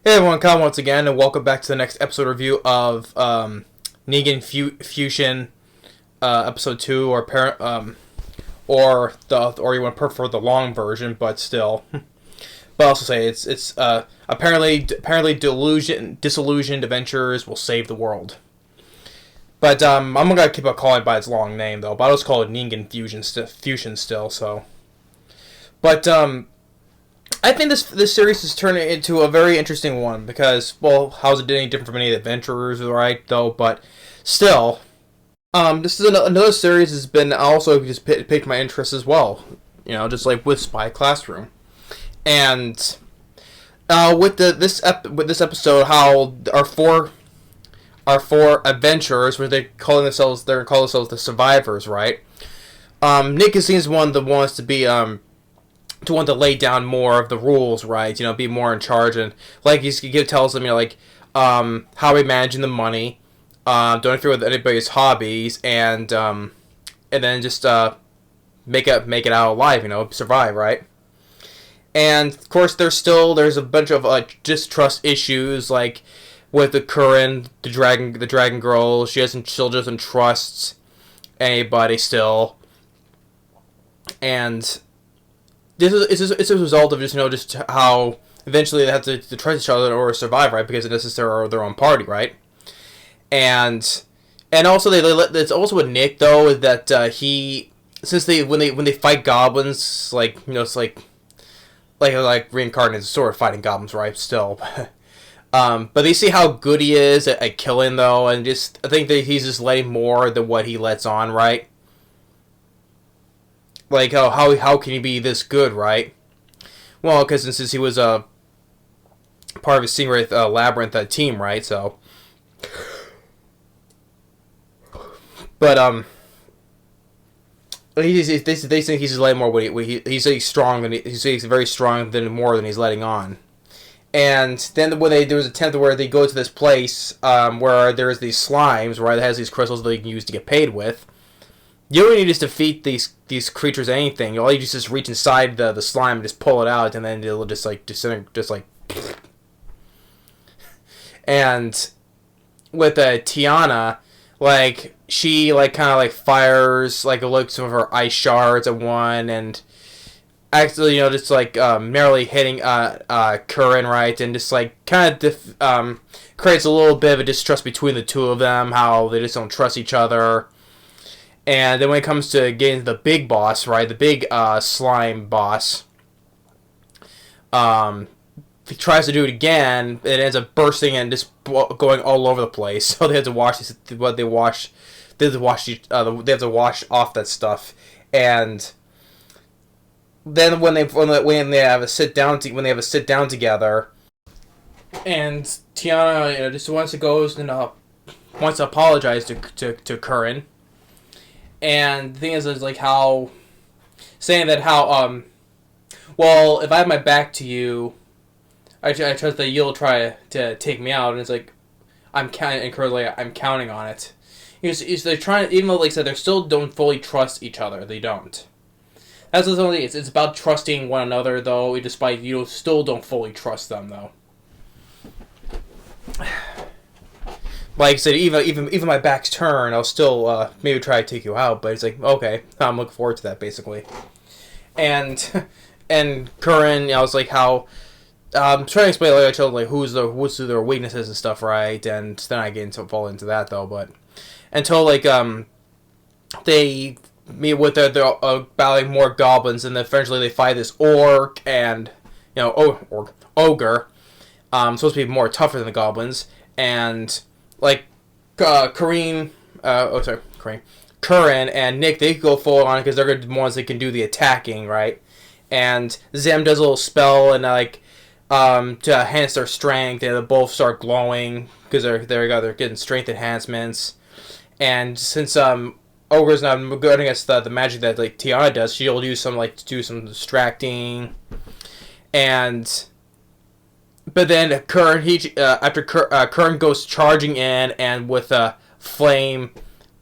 Hey everyone, Kyle once again, and welcome back to the next episode review of Ningen Fushin, episode 2, or you want to prefer the long version, but still. But I'll also say it's apparently disillusioned adventurers will save the world. But I'm gonna keep on calling it by its long name though. But I'll just call it Ningen Fushin still. So, but I think this series is turning into a very interesting one because, well, how's it any different from any of the adventurers, right? Though, but still, this is another series has been also just piqued my interest as well. You know, just like with Spy Classroom, and with this episode, how our four adventurers, where they're calling themselves the survivors, right? Nick seems one of the ones to want to lay down more of the rules, right? You know, be more in charge, and like he tells them, you know, like how we managing the money, don't interfere with anybody's hobbies, and then just make it out alive, you know, survive, right? And of course, there's a bunch of distrust issues, like with the Curran, the dragon girl. She still doesn't trust anybody still, and it's a result of just how eventually they have to trust each other or survive, right? Because this is their own party, right? And also it's also with Nick though that he, since when they fight goblins, like, you know, it's like reincarnated sort of fighting goblins, right? Still. But they see how good he is at killing though, and just I think that he's just letting more than what he lets on, right? Like, how can he be this good, right? Well, because since he was a part of a Stingray Labyrinth team, right? So, but they think he's letting more. He's strong than he's very strong than more than he's letting on. And then there was an attempt where they go to this place where there's these slimes, right? That has these crystals that you can use to get paid with. You don't need to just defeat these creatures or anything. All you do is just reach inside the slime and just pull it out, and then it'll just like disintegrate, just like. And with Tiana, like she like kind of like fires like some of her ice shards at one, and actually, you know, just like merrily hitting Curran, right, and just like kind of creates a little bit of a distrust between the two of them. How they just don't trust each other. And then when it comes to getting to the big boss, right, the big slime boss, he tries to do it again, it ends up bursting and just going all over the place. So they have to wash they have to wash off that stuff. And then when they have a sit down together, and Tiana, you know, just wants to apologize to Curran. And the thing is like how saying that how well, if I have my back to you, I trust that you'll try to take me out. And it's like I'm counting on it. They're trying, even though like I said, they still don't fully trust each other. They don't. That's the only thing. It's about trusting one another though, despite you still don't fully trust them though. Like I said, even my back's turned, I'll still maybe try to take you out. But it's like, okay, I'm looking forward to that, basically. And Curran, you know, it's like how I'm trying to explain like I told like what's their weaknesses and stuff, right? And then I fall into that though. But until like they meet with they're battling more goblins, and then eventually they fight this orc and, you know, ogre, supposed to be more tougher than the goblins, and like Curran and Nick, they go full on because they're the ones that can do the attacking, right? And Zem does a little spell and like to enhance their strength, and they both start glowing because they're getting strength enhancements. And since Ogre's not good against the magic that like Tiana does, she'll do some distracting, and. But then Curran, after Curran goes charging in and with a flame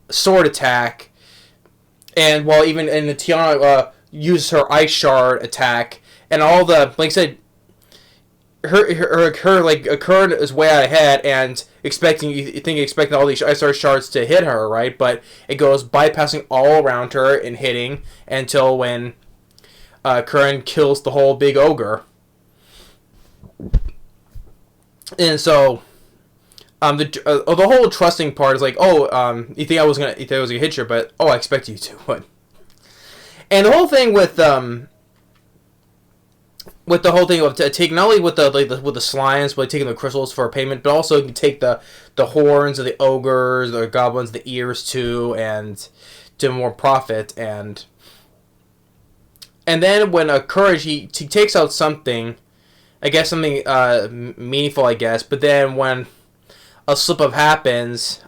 sword attack, and while even in the Tiana uses her ice shard attack, and all the, like I said, her like Curran is way out ahead and expecting all these ice shards to hit her, right? But it goes bypassing all around her and hitting until when Curran kills the whole big ogre. And so the whole trusting part is like, you think I was gonna hit you, but I expect you to. But and the whole thing with the whole thing of taking not only with the slimes, but taking the crystals for payment, but also you can take the horns of the ogres, the goblins, the ears too, and to more profit. And then when Courage he takes out something, I guess something meaningful, I guess. But then when a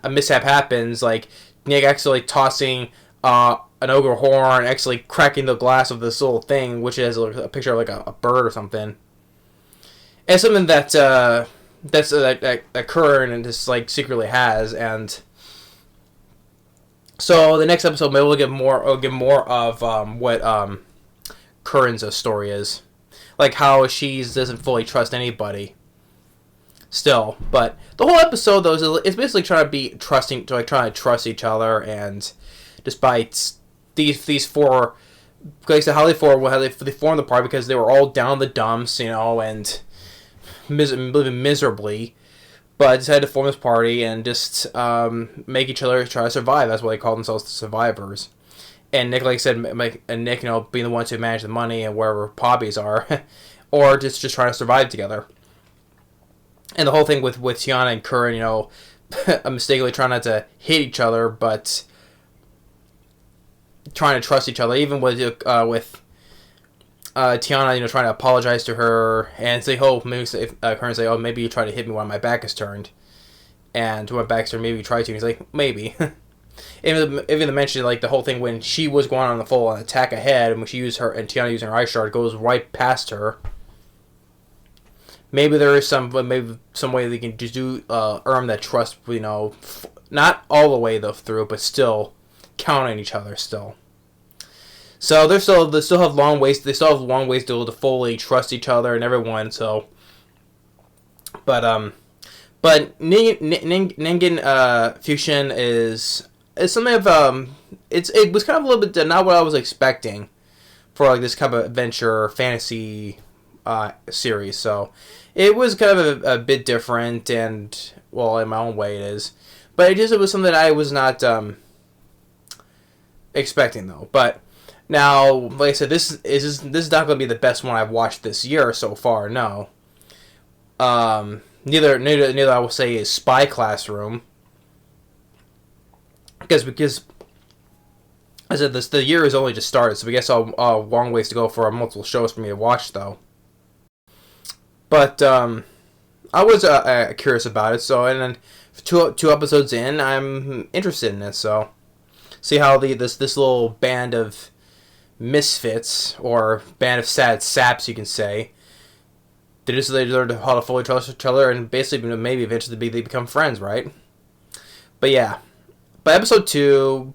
mishap happens, like Nick actually tossing an ogre horn, actually cracking the glass of this little thing, which is a picture of like a bird or something. And something that Curran and just like secretly has, and so the next episode maybe we'll get more of what Curran's story is, like how she doesn't fully trust anybody. Still, but the whole episode though is basically trying to trust each other, and despite these four, like I said, how they formed the party because they were all down the dumps, and living miserably, but decided to form this party and just make each other try to survive. That's why they call themselves the survivors. And Nick, like I said, Nick, being the one to manage the money and wherever hobbies are, or just trying to survive together. And the whole thing with Tiana and Curran, mistakenly trying not to hit each other, but trying to trust each other, even with Tiana, trying to apologize to her and say, Curran say, maybe you try to hit me when my back is turned, and when my back's turned, maybe you try to. And he's like, maybe. even the mention, like the whole thing when she was going on the full attack ahead, and when Tiana using her ice shard goes right past her. Maybe there is some way they can just earn that trust, not all the way through, but still count on each other still. So they still have long ways. They still have long ways to fully trust each other and everyone. So, but Ningen Fushin is something of it was kind of a little bit not what I was expecting for like this kind of adventure fantasy series. So it was kind of a bit different, and well, in my own way it is. But it was something that I was not expecting though. But now, like I said, this is not going to be the best one I've watched this year so far. No. Neither I will say is Spy Classroom. Because I said the year has only just started, so we guess a long ways to go for multiple shows for me to watch though. But I was curious about it, so and then two episodes in, I'm interested in it. So see how this little band of misfits or band of sad saps, you can say, they learn how to fully trust each other and basically maybe eventually they become friends, right? But yeah, but episode 2,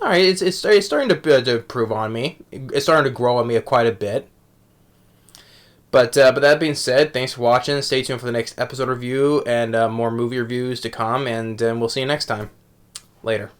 all right, it's starting to improve on me. It's starting to grow on me quite a bit. But that being said, thanks for watching. Stay tuned for the next episode review and more movie reviews to come, and we'll see you next time. Later.